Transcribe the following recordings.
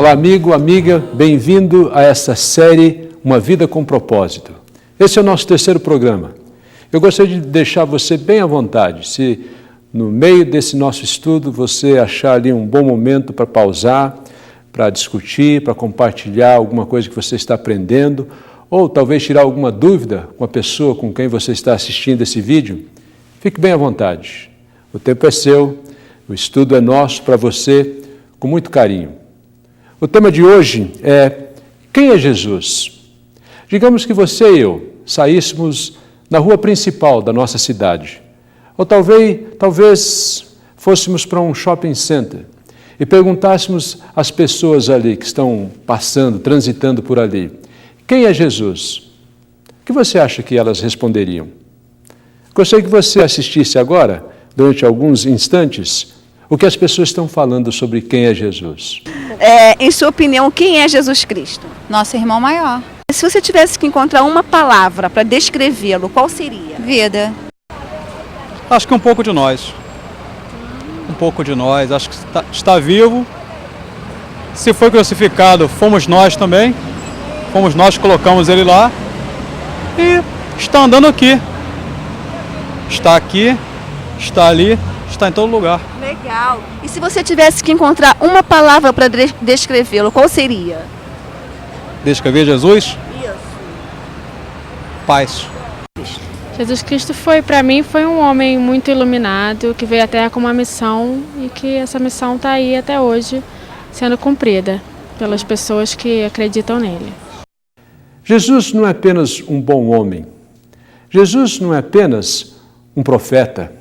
Olá, amigo, amiga, bem-vindo a essa série Uma Vida com Propósito. Esse é o nosso terceiro programa. Eu gostaria de deixar você bem à vontade. Se no meio desse nosso estudo você achar ali um bom momento para pausar, para discutir, para compartilhar alguma coisa que você está aprendendo, ou talvez tirar alguma dúvida com a pessoa com quem você está assistindo esse vídeo, fique bem à vontade. O tempo é seu, o estudo é nosso para você, com muito carinho. O tema de hoje é: quem é Jesus? Digamos que você e eu saíssemos na rua principal da nossa cidade, ou talvez fôssemos para um shopping center e perguntássemos às pessoas ali que estão passando, transitando por ali: quem é Jesus? O que você acha que elas responderiam? Gostaria que você assistisse agora, durante alguns instantes, o que as pessoas estão falando sobre quem é Jesus. Em sua opinião, quem é Jesus Cristo? Nosso irmão maior. Se você tivesse que encontrar uma palavra para descrevê-lo, qual seria? Vida. Acho que um pouco de nós. Um pouco de nós. Acho que está vivo. Se foi crucificado, fomos nós também. Fomos nós que colocamos ele lá. E está andando aqui. Está aqui, está ali, está em todo lugar. Legal. E se você tivesse que encontrar uma palavra para descrevê-lo, qual seria? Descrever Jesus? Isso. Paz. Jesus Cristo para mim, foi um homem muito iluminado, que veio à Terra com uma missão e que essa missão está aí até hoje sendo cumprida pelas pessoas que acreditam nele. Jesus não é apenas um bom homem. Jesus não é apenas um profeta.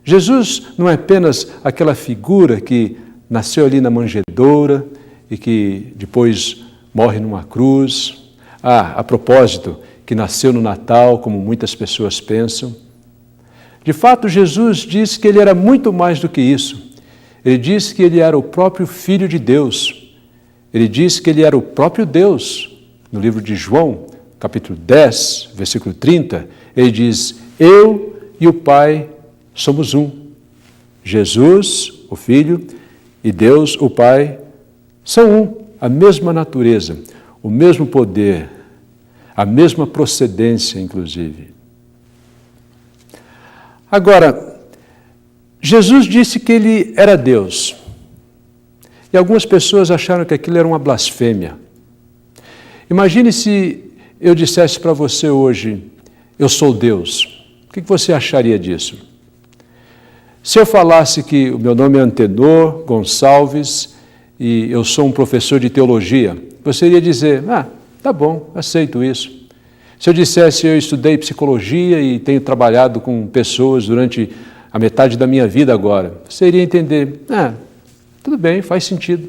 Jesus não é apenas aquela figura que nasceu ali na manjedoura e que depois morre numa cruz. A propósito, que nasceu no Natal, como muitas pessoas pensam. De fato, Jesus disse que ele era muito mais do que isso. Ele disse que ele era o próprio Filho de Deus. Ele disse que ele era o próprio Deus. No livro de João, capítulo 10, versículo 30, ele diz: eu e o Pai somos um. Jesus, o Filho, e Deus, o Pai, são um. A mesma natureza, o mesmo poder, a mesma procedência, inclusive. Agora, Jesus disse que ele era Deus. E algumas pessoas acharam que aquilo era uma blasfêmia. Imagine se eu dissesse para você hoje: eu sou Deus. O que você acharia disso? Se eu falasse que o meu nome é Antenor Gonçalves e eu sou um professor de teologia, você iria dizer: tá bom, aceito isso. Se eu dissesse eu estudei psicologia e tenho trabalhado com pessoas durante a metade da minha vida agora, você iria entender: tudo bem, faz sentido.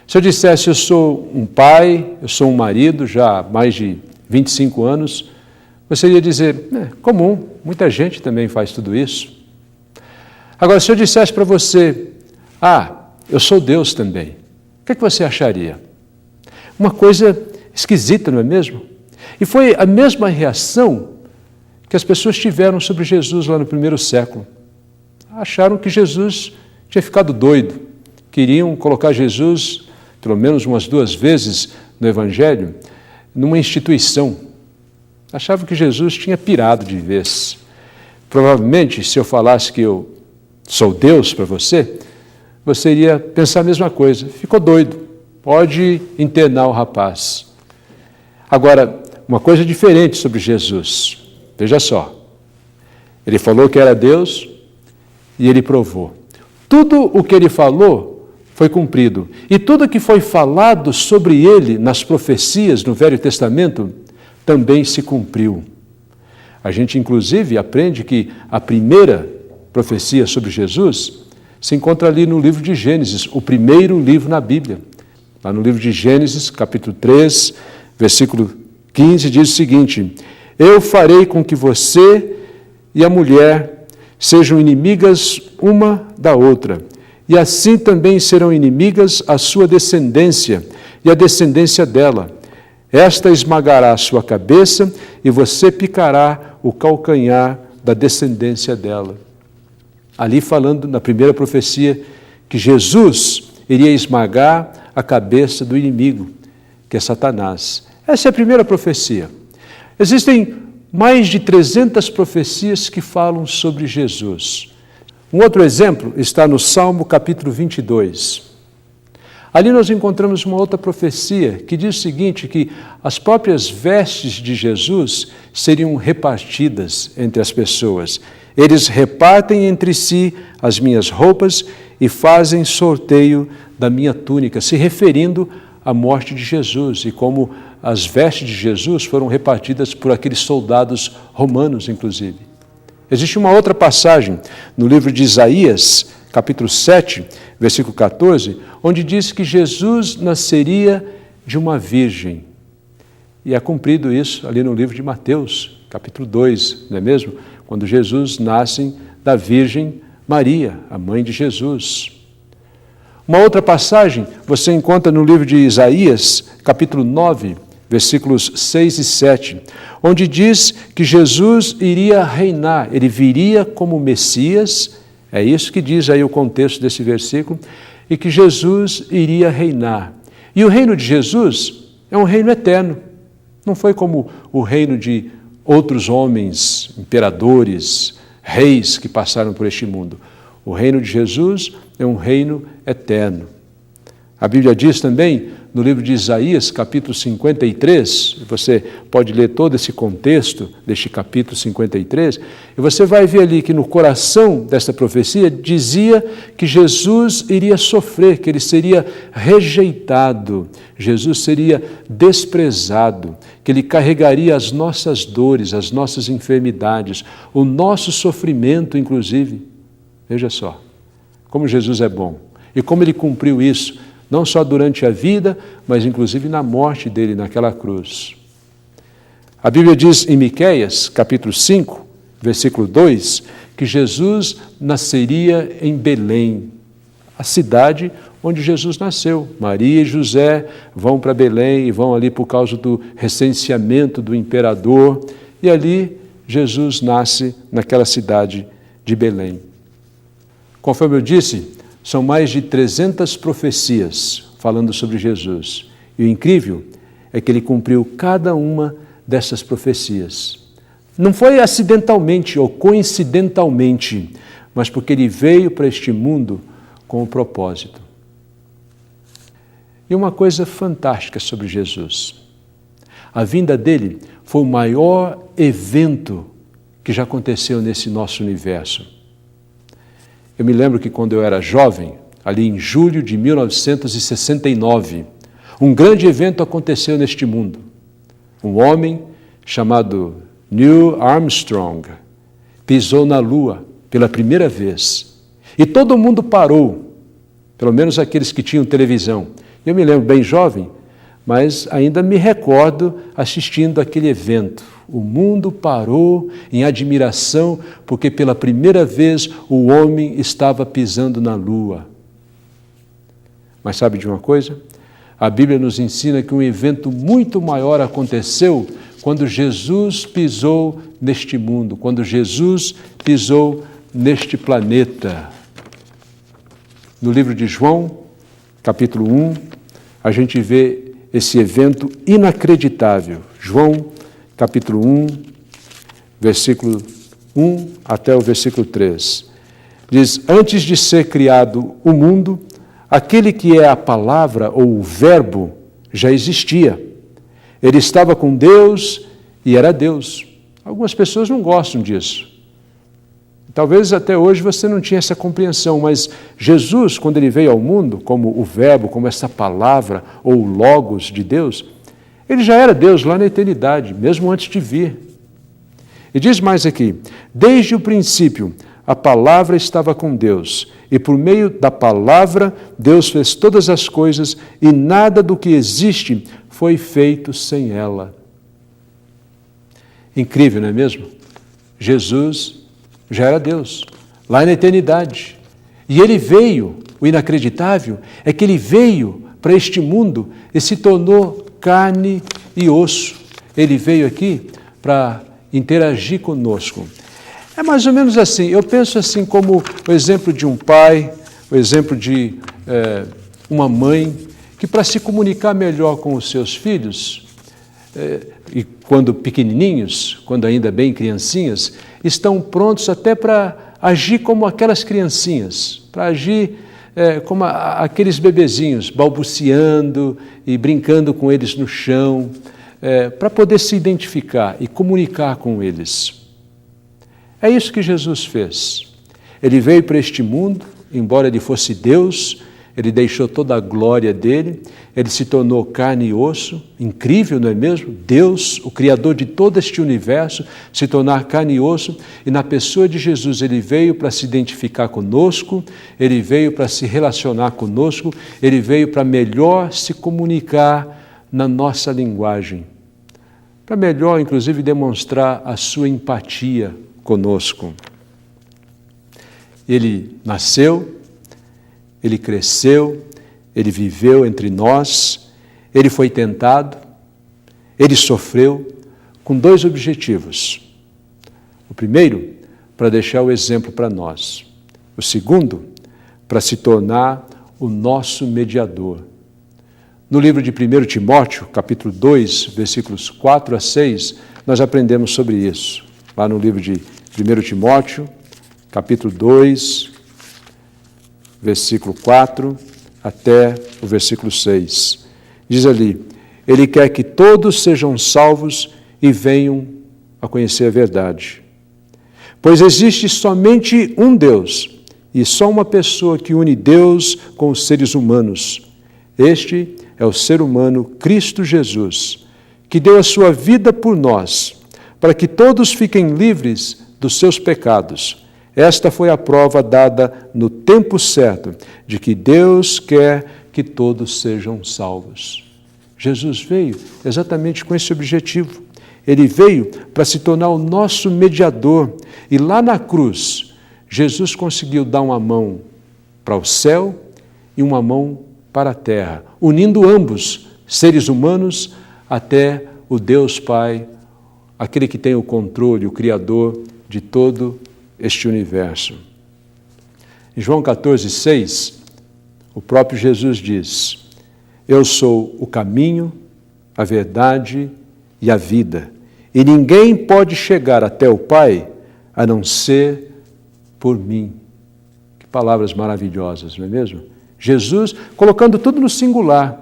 Se eu dissesse eu sou um pai, eu sou um marido já há mais de 25 anos, você iria dizer: comum, muita gente também faz tudo isso. Agora, se eu dissesse para você: eu sou Deus também, o que você acharia? Uma coisa esquisita, não é mesmo? E foi a mesma reação que as pessoas tiveram sobre Jesus lá no primeiro século. Acharam que Jesus tinha ficado doido. Queriam colocar Jesus, pelo menos umas 2 vezes no Evangelho, numa instituição. Achavam que Jesus tinha pirado de vez. Provavelmente, se eu falasse que eu sou Deus para você, você iria pensar a mesma coisa. Ficou doido, pode internar o rapaz. Agora, uma coisa diferente sobre Jesus. Veja só, ele falou que era Deus e ele provou. Tudo o que ele falou foi cumprido. E tudo que foi falado sobre ele nas profecias no Velho Testamento também se cumpriu. A gente, inclusive, aprende que a primeira profecia sobre Jesus se encontra ali no livro de Gênesis, o primeiro livro na Bíblia. Lá no livro de Gênesis, capítulo 3, versículo 15, diz o seguinte: eu farei com que você e a mulher sejam inimigas uma da outra, e assim também serão inimigas a sua descendência e a descendência dela. Esta esmagará a sua cabeça e você picará o calcanhar da descendência dela. Ali falando na primeira profecia que Jesus iria esmagar a cabeça do inimigo, que é Satanás. Essa é a primeira profecia. Existem mais de 300 profecias que falam sobre Jesus. Um outro exemplo está no Salmo capítulo 22. Ali nós encontramos uma outra profecia que diz o seguinte, que as próprias vestes de Jesus seriam repartidas entre as pessoas. Eles repartem entre si as minhas roupas e fazem sorteio da minha túnica, se referindo à morte de Jesus e como as vestes de Jesus foram repartidas por aqueles soldados romanos, inclusive. Existe uma outra passagem no livro de Isaías, capítulo 7, versículo 14, onde diz que Jesus nasceria de uma virgem. E é cumprido isso ali no livro de Mateus, capítulo 2, não é mesmo? Quando Jesus nasce da Virgem Maria, a mãe de Jesus. Uma outra passagem você encontra no livro de Isaías, capítulo 9, versículos 6 e 7, onde diz que Jesus iria reinar, ele viria como Messias, é isso que diz aí o contexto desse versículo, e que Jesus iria reinar. E o reino de Jesus é um reino eterno, não foi como o reino de outros homens, imperadores, reis que passaram por este mundo. O reino de Jesus é um reino eterno. A Bíblia diz também, no livro de Isaías, capítulo 53, você pode ler todo esse contexto deste capítulo 53, e você vai ver ali que no coração desta profecia dizia que Jesus iria sofrer, que ele seria rejeitado, Jesus seria desprezado, que ele carregaria as nossas dores, as nossas enfermidades, o nosso sofrimento, inclusive. Veja só, como Jesus é bom e como ele cumpriu isso, não só durante a vida, mas inclusive na morte dele naquela cruz. A Bíblia diz em Miqueias, capítulo 5, versículo 2, que Jesus nasceria em Belém, a cidade onde Jesus nasceu. Maria e José vão para Belém e vão ali por causa do recenseamento do imperador, e ali Jesus nasce naquela cidade de Belém. Conforme eu disse, são mais de 300 profecias falando sobre Jesus. E o incrível é que ele cumpriu cada uma dessas profecias. Não foi acidentalmente ou coincidentalmente, mas porque ele veio para este mundo com um propósito. E uma coisa fantástica sobre Jesus. A vinda dele foi o maior evento que já aconteceu nesse nosso universo. Eu me lembro que quando eu era jovem, ali em julho de 1969, um grande evento aconteceu neste mundo. Um homem chamado Neil Armstrong pisou na Lua pela primeira vez. E todo mundo parou, pelo menos aqueles que tinham televisão. Eu me lembro bem jovem, mas ainda me recordo assistindo aquele evento. O mundo parou em admiração, porque pela primeira vez o homem estava pisando na Lua. Mas sabe de uma coisa? A Bíblia nos ensina que um evento muito maior aconteceu quando Jesus pisou neste mundo, quando Jesus pisou neste planeta. No livro de João, capítulo 1, a gente vê esse evento inacreditável. João, capítulo 1, versículo 1 até o versículo 3. Diz, antes de ser criado o mundo, aquele que é a palavra ou o verbo já existia. Ele estava com Deus e era Deus. Algumas pessoas não gostam disso. Talvez até hoje você não tinha essa compreensão, mas Jesus, quando ele veio ao mundo, como o verbo, como essa palavra ou o logos de Deus, ele já era Deus lá na eternidade, mesmo antes de vir. E diz mais aqui, desde o princípio, a palavra estava com Deus, e por meio da palavra, Deus fez todas as coisas, e nada do que existe foi feito sem ela. Incrível, não é mesmo? Jesus já era Deus, lá na eternidade. E ele veio, o inacreditável é que ele veio para este mundo e se tornou carne e osso. Ele veio aqui para interagir conosco. É mais ou menos assim, eu penso assim como o exemplo de um pai, o exemplo de uma mãe que para se comunicar melhor com os seus filhos, e quando pequenininhos, quando ainda bem criancinhas, estão prontos até para agir como aquelas criancinhas, para agir como aqueles bebezinhos, balbuciando e brincando com eles no chão, para poder se identificar e comunicar com eles. É isso que Jesus fez. Ele veio para este mundo, embora ele fosse Deus, ele deixou toda a glória dele, ele se tornou carne e osso, incrível, não é mesmo? Deus, o Criador de todo este universo, se tornar carne e osso, e na pessoa de Jesus ele veio para se identificar conosco, ele veio para se relacionar conosco, ele veio para melhor se comunicar na nossa linguagem, para melhor, inclusive, demonstrar a sua empatia conosco. Ele nasceu, ele cresceu, ele viveu entre nós, ele foi tentado, ele sofreu, com dois objetivos. O primeiro, para deixar o exemplo para nós. O segundo, para se tornar o nosso mediador. No livro de 1 Timóteo, capítulo 2, versículos 4 a 6, nós aprendemos sobre isso. Lá no livro de 1 Timóteo, capítulo 2, versículo 4 até o versículo 6. Diz ali: Ele quer que todos sejam salvos e venham a conhecer a verdade. Pois existe somente um Deus e só uma pessoa que une Deus com os seres humanos. Este é o ser humano Cristo Jesus, que deu a sua vida por nós, para que todos fiquem livres dos seus pecados. Esta foi a prova dada no tempo certo de que Deus quer que todos sejam salvos. Jesus veio exatamente com esse objetivo. Ele veio para se tornar o nosso mediador. E lá na cruz, Jesus conseguiu dar uma mão para o céu e uma mão para a terra, unindo ambos, seres humanos, até o Deus Pai, aquele que tem o controle, o Criador de todo este universo. Em João 14,6, o próprio Jesus diz: Eu sou o caminho, a verdade e a vida, e ninguém pode chegar até o Pai a não ser por mim. Que palavras maravilhosas, não é mesmo? Jesus colocando tudo no singular,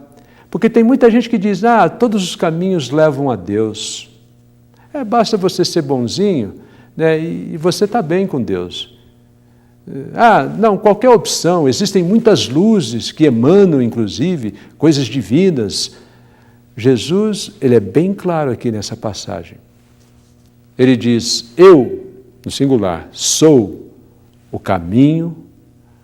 porque tem muita gente que diz: todos os caminhos levam a Deus. Basta você ser bonzinho, né, e você está bem com Deus. Não, qualquer opção, existem muitas luzes que emanam, inclusive, coisas divinas. Jesus, ele é bem claro aqui nessa passagem. Ele diz: Eu, no singular, sou o caminho,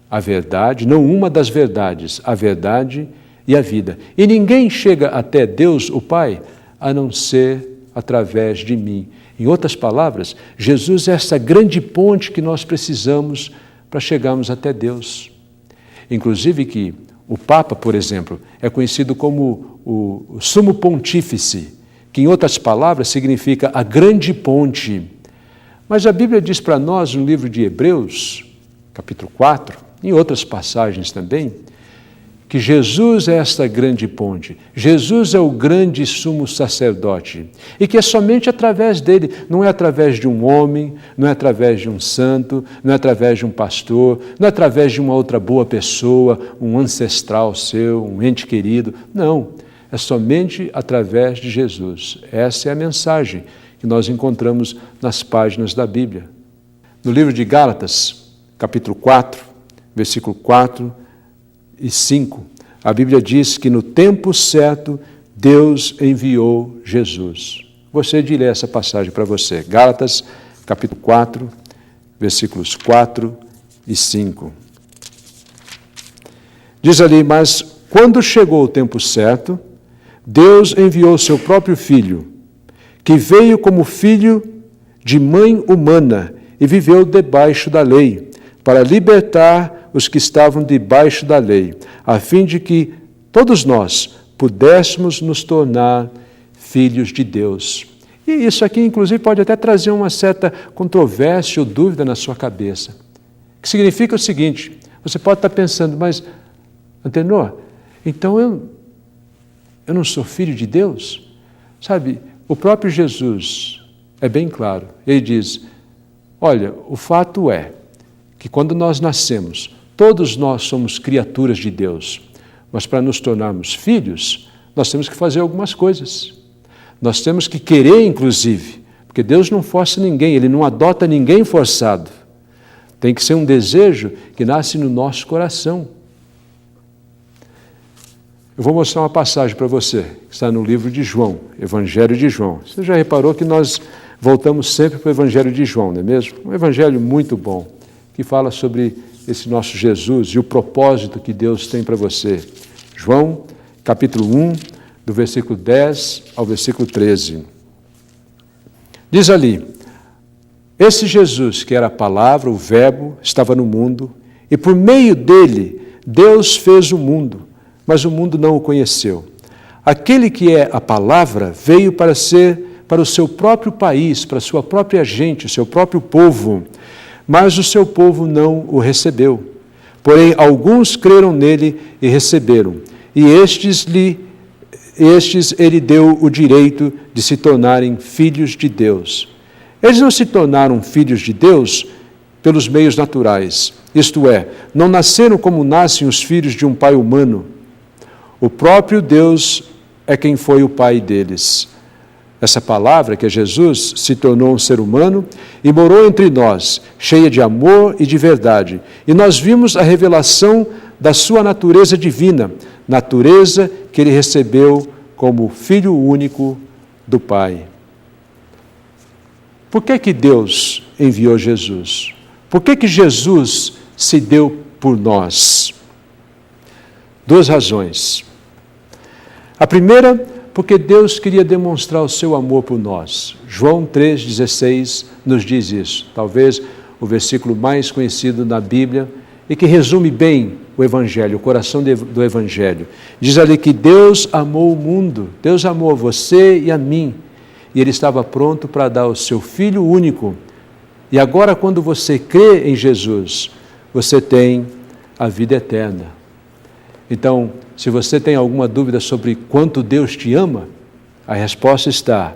a verdade, não uma das verdades, a verdade e a vida. E ninguém chega até Deus, o Pai, a não ser através de mim. Em outras palavras, Jesus é essa grande ponte que nós precisamos para chegarmos até Deus. Inclusive que o Papa, por exemplo, é conhecido como o Sumo Pontífice, que em outras palavras significa a grande ponte. Mas a Bíblia diz para nós, no livro de Hebreus, capítulo 4, em outras passagens também, que Jesus é esta grande ponte, Jesus é o grande sumo sacerdote, e que é somente através dele, não é através de um homem, não é através de um santo, não é através de um pastor, não é através de uma outra boa pessoa, um ancestral seu, um ente querido, não, é somente através de Jesus. Essa é a mensagem que nós encontramos nas páginas da Bíblia. No livro de Gálatas, capítulo 4, versículo 4 e 5, a Bíblia diz que no tempo certo Deus enviou Jesus. Gostaria de ler essa passagem para você. Gálatas, capítulo 4, versículos 4 e 5. Diz ali: Mas quando chegou o tempo certo, Deus enviou seu próprio Filho, que veio como filho de mãe humana e viveu debaixo da lei, para libertar os que estavam debaixo da lei, a fim de que todos nós pudéssemos nos tornar filhos de Deus. E isso aqui, inclusive, pode até trazer uma certa controvérsia ou dúvida na sua cabeça. Que significa o seguinte: você pode estar pensando, mas, Antenor, então eu não sou filho de Deus? Sabe, o próprio Jesus é bem claro. Ele diz, olha, o fato é que quando nós nascemos, todos nós somos criaturas de Deus, mas para nos tornarmos filhos, nós temos que fazer algumas coisas. Nós temos que querer, inclusive, porque Deus não força ninguém, Ele não adota ninguém forçado. Tem que ser um desejo que nasce no nosso coração. Eu vou mostrar uma passagem para você, que está no livro de João, Evangelho de João. Você já reparou que nós voltamos sempre para o Evangelho de João, não é mesmo? Um evangelho muito bom, que fala sobre esse nosso Jesus e o propósito que Deus tem para você. João, capítulo 1, do versículo 10 ao versículo 13. Diz ali, esse Jesus, que era a palavra, o verbo, estava no mundo, e por meio dele, Deus fez o mundo, mas o mundo não o conheceu. Aquele que é a palavra veio para ser para o seu próprio país, para a sua própria gente, o seu próprio povo, mas o seu povo não o recebeu. Porém, alguns creram nele e receberam, e estes ele deu o direito de se tornarem filhos de Deus. Eles não se tornaram filhos de Deus pelos meios naturais, isto é, não nasceram como nascem os filhos de um pai humano. O próprio Deus é quem foi o pai deles. Essa palavra, que é Jesus, se tornou um ser humano e morou entre nós, cheia de amor e de verdade. E nós vimos a revelação da sua natureza divina, natureza que ele recebeu como Filho único do Pai. Por que Deus enviou Jesus? Por que Jesus se deu por nós? Duas razões. A primeira, porque Deus queria demonstrar o seu amor por nós. João 3,16 nos diz isso. Talvez o versículo mais conhecido na Bíblia e que resume bem o Evangelho, o coração do Evangelho. Diz ali que Deus amou o mundo, Deus amou a você e a mim, e Ele estava pronto para dar o seu Filho único. E agora, quando você crê em Jesus, você tem a vida eterna. Então, se você tem alguma dúvida sobre quanto Deus te ama, a resposta está: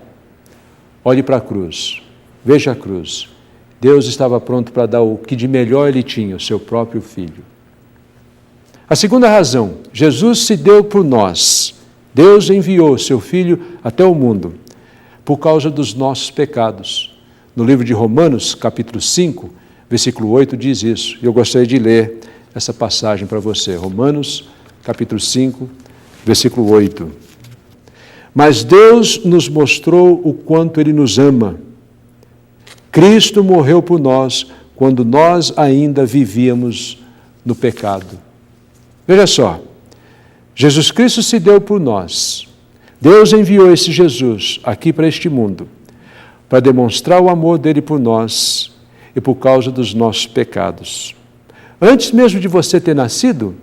olhe para a cruz, veja a cruz. Deus estava pronto para dar o que de melhor Ele tinha, o seu próprio Filho. A segunda razão, Jesus se deu por nós. Deus enviou o seu Filho até o mundo por causa dos nossos pecados. No livro de Romanos, capítulo 5, versículo 8, diz isso. E eu gostaria de ler essa passagem para você. Romanos, capítulo 5, versículo 8. Mas Deus nos mostrou o quanto Ele nos ama. Cristo morreu por nós quando nós ainda vivíamos no pecado. Veja só, Jesus Cristo se deu por nós. Deus enviou esse Jesus aqui para este mundo para demonstrar o amor dele por nós e por causa dos nossos pecados. Antes mesmo de você ter nascido,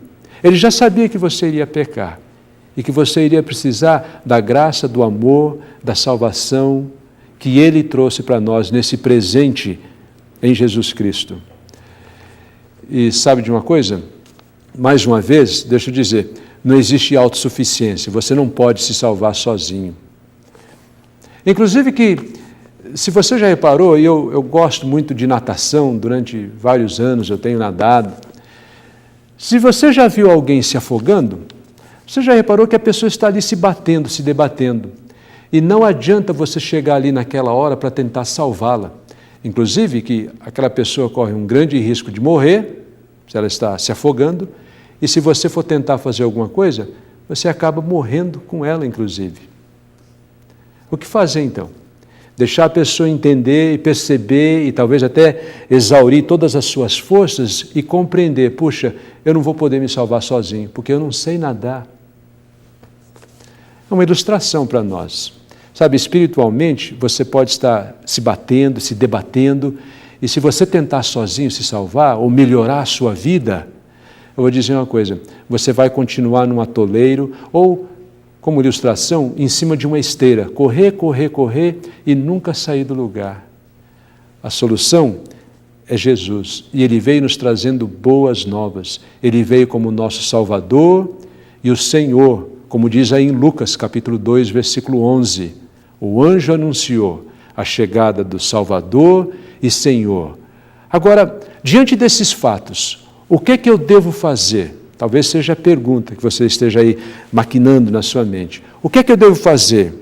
Ele já sabia que você iria pecar e que você iria precisar da graça, do amor, da salvação que Ele trouxe para nós nesse presente em Jesus Cristo. E sabe de uma coisa? Mais uma vez, deixa eu dizer, não existe autossuficiência, você não pode se salvar sozinho. Inclusive que, se você já reparou, e eu gosto muito de natação, durante vários anos eu tenho nadado, se você já viu alguém se afogando, você já reparou que a pessoa está ali se batendo, se debatendo. E não adianta você chegar ali naquela hora para tentar salvá-la. Inclusive que aquela pessoa corre um grande risco de morrer, se ela está se afogando, e se você for tentar fazer alguma coisa, você acaba morrendo com ela, inclusive. O que fazer então? Deixar a pessoa entender e perceber e talvez até exaurir todas as suas forças e compreender, puxa, eu não vou poder me salvar sozinho, porque eu não sei nadar. É uma ilustração para nós. Sabe, espiritualmente, você pode estar se batendo, se debatendo, e se você tentar sozinho se salvar ou melhorar a sua vida, eu vou dizer uma coisa, você vai continuar num atoleiro ou, como ilustração, em cima de uma esteira, correr, correr, correr e nunca sair do lugar. A solução é Jesus, e Ele veio nos trazendo boas novas. Ele veio como nosso Salvador e o Senhor, como diz aí em Lucas, capítulo 2, versículo 11, o anjo anunciou a chegada do Salvador e Senhor. Agora, diante desses fatos, o que é que eu devo fazer? Talvez seja a pergunta que você esteja aí maquinando na sua mente. O que é que eu devo fazer?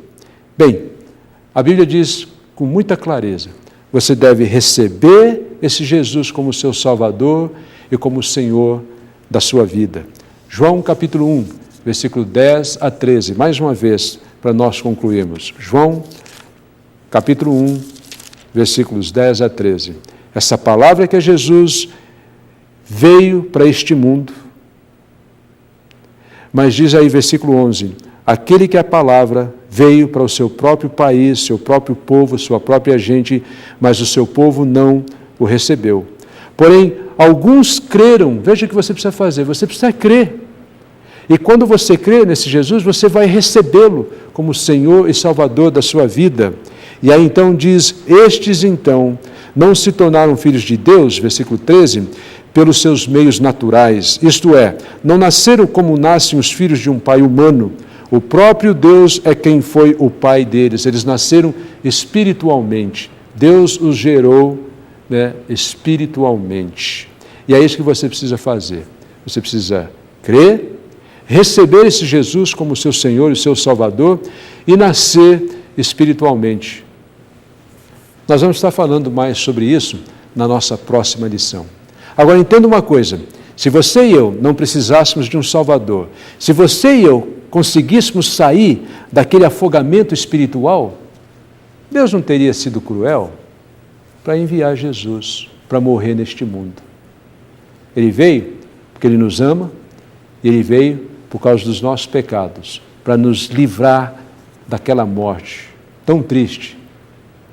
Bem, a Bíblia diz com muita clareza, você deve receber esse Jesus como seu Salvador e como Senhor da sua vida. João capítulo 1, versículo 10 a 13, mais uma vez, para nós concluirmos. João capítulo 1, versículos 10 a 13. Essa palavra que é Jesus veio para este mundo, mas diz aí versículo 11, aquele que a palavra veio para o seu próprio país, seu próprio povo, sua própria gente, mas o seu povo não o recebeu. Porém, alguns creram. Veja o que você precisa fazer, você precisa crer. E quando você crê nesse Jesus, você vai recebê-lo como Senhor e Salvador da sua vida. E aí então diz, estes então não se tornaram filhos de Deus, versículo 13, pelos seus meios naturais, isto é, não nasceram como nascem os filhos de um pai humano. O próprio Deus é quem foi o pai deles. Eles nasceram espiritualmente. Deus os gerou, espiritualmente. E é isso que você precisa fazer. Você precisa crer, receber esse Jesus como seu Senhor e seu Salvador e nascer espiritualmente. Nós vamos estar falando mais sobre isso na nossa próxima lição. Agora, entenda uma coisa. Se você e eu não precisássemos de um Salvador, se você e eu conseguíssemos sair daquele afogamento espiritual, Deus não teria sido cruel para enviar Jesus para morrer neste mundo. Ele veio porque Ele nos ama, e Ele veio por causa dos nossos pecados, para nos livrar daquela morte tão triste,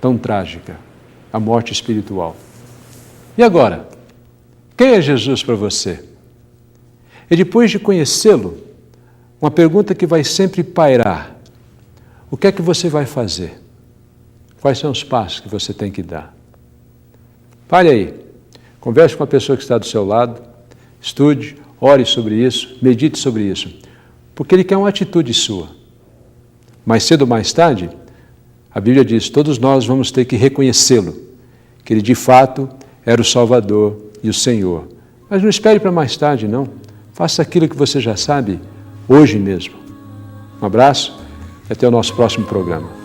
tão trágica, a morte espiritual. E agora, quem é Jesus para você? E depois de conhecê-lo, uma pergunta que vai sempre pairar: o que é que você vai fazer? Quais são os passos que você tem que dar? Pare aí, converse com a pessoa que está do seu lado, estude, ore sobre isso, medite sobre isso, porque Ele quer uma atitude sua. Mais cedo ou mais tarde, a Bíblia diz, todos nós vamos ter que reconhecê-lo, que Ele de fato era o Salvador e o Senhor. Mas não espere para mais tarde, não. Faça aquilo que você já sabe hoje mesmo. Um abraço e até o nosso próximo programa.